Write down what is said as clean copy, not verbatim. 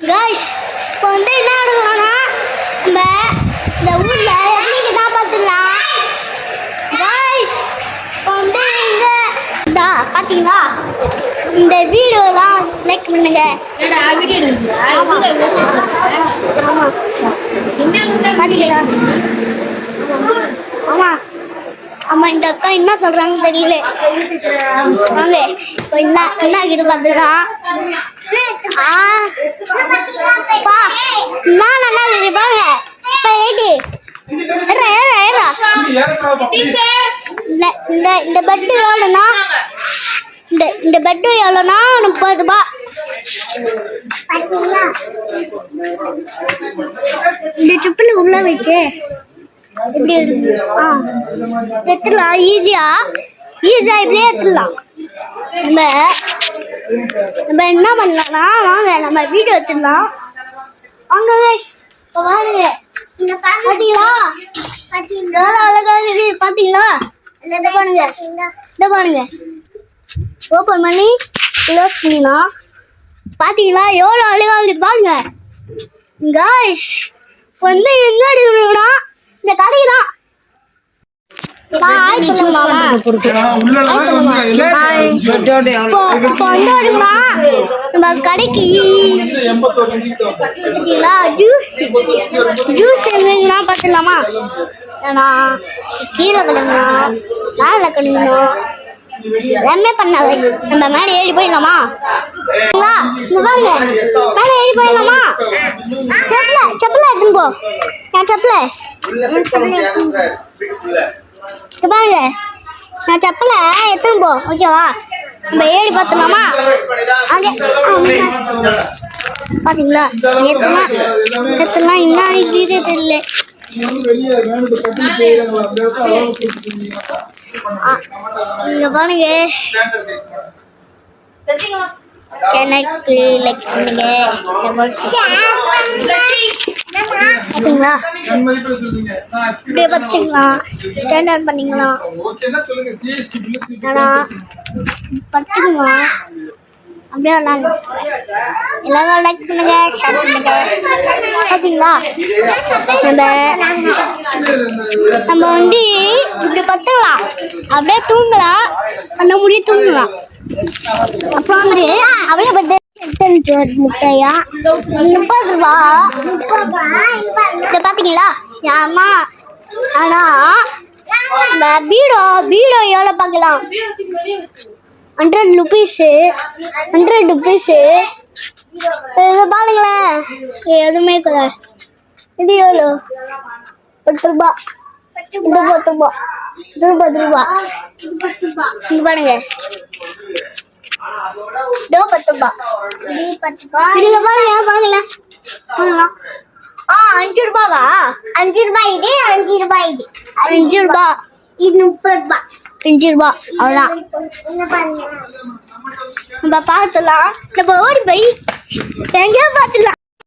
Guys இப்போ வந்து என்ன ஆடுவாங்கன்னா நம்ம இந்த ஊரில் எப்படி தான் பார்த்துக்கலாம். கைஸ் இப்போ வந்து இங்கே இதா பார்த்தீங்களா, இந்த வீடியோலாம் லைக் பண்ணுங்க. ஆமாம் பார்த்தீங்களா? ஆமாம் ஆமாம் இந்த அக்கா என்ன சொல்கிறாங்கன்னு தெரியல. வாங்க இப்போ என்ன இது பார்த்தீங்கன்னா நான் நல்லா இருக்கு பாருங்க. இப்போ ஏடி இந்த பெட்டு எவ்வளோனா இந்த பெட்டு எவ்வளோனா 30 ரூபாய். இந்த ட்ரிப்பில் உள்ள வச்சு எப்படி எடுத்துடலாம். ஈஸியாக இப்படியே எடுத்துடலாம். நம்ம என்ன பண்ணலாம்னா வாங்க நம்ம வீடியோ எடுத்துடலாம். வாங்க இப்போ பாருங்க பார்த்தீங்களா, அழகா இருக்குது பார்த்தீங்களா. இதை பாருங்க ஓப்பன் பண்ணி க்ளோஸ் பண்ணிடலாம். பார்த்தீங்களா எவ்வளோ அழகா இருக்குது பாருங்க. காய்ஸ் வந்து எங்க எடுக்கணும்னா இந்த கடையெல்லாம் நம்ம கடைக்கு ஜூஸ் எங்கன்னா பார்த்துலாமா. ஏன்னா கீரை கழுங்கணும், மேலே கழுங்கணும், எல்லாமே பண்ணாங்க. நம்ம மேலே ஏறி போயிடலாமா? பாருங்க மேலே ஏறி போயிடலாமா? செப்பல எடுத்துன்னு போ. என் செப்பல பாருங்க, நான் செப்பல எடுத்துன்னு போ. ஓகேவா? நம்ம ஏறி பார்த்துலாமா? அங்கே பார்த்தீங்களா எத்தனை என்ன இதே தெரியல. இங்க பாருங்க சென்னைக்கு லைக் பண்ணுங்க. பார்த்தீங்களா இப்படியே பார்த்தீங்களா ஸ்டாண்டர்ட் பண்ணிங்களா பார்த்தீங்களா அப்படியே எல்லாரும் லைக் பண்ணுங்க, ஷேர் பண்ணுங்க. பார்த்தீங்களா நம்ம வந்து இப்படி பத்துக்கலாம், அப்படியே தூங்கலாம், பண்ண முடியும் தூங்கலாம். அப்புறம் வந்து அப்படியே பத்து முட்டையா 30 ரூபா. இதை பார்த்தீங்களா ஆமா. ஆனா இந்த பீடோ எவ்வளோ பார்க்கலாம், 100 ருபீஸு. இது பாருங்களேன் எதுவுமே கிடையாது. இது எவ்வளோ 10 ரூபா, இது 10 ரூபா, இது 10 ரூபா. இது பாருங்க 10 ரூபா. இதுல பாருங்க பாருங்களேன் 5 ரூபாவா? 5 ரூபாய் இது, 5 ரூபாய் இது, 5 ரூபா இது 30 ரூபா, 5 ரூபா அவ்வளோதான். நம்ம பார்த்துலாம், நம்ம ஓடி போய் எங்கேயோ பார்த்துலாம்.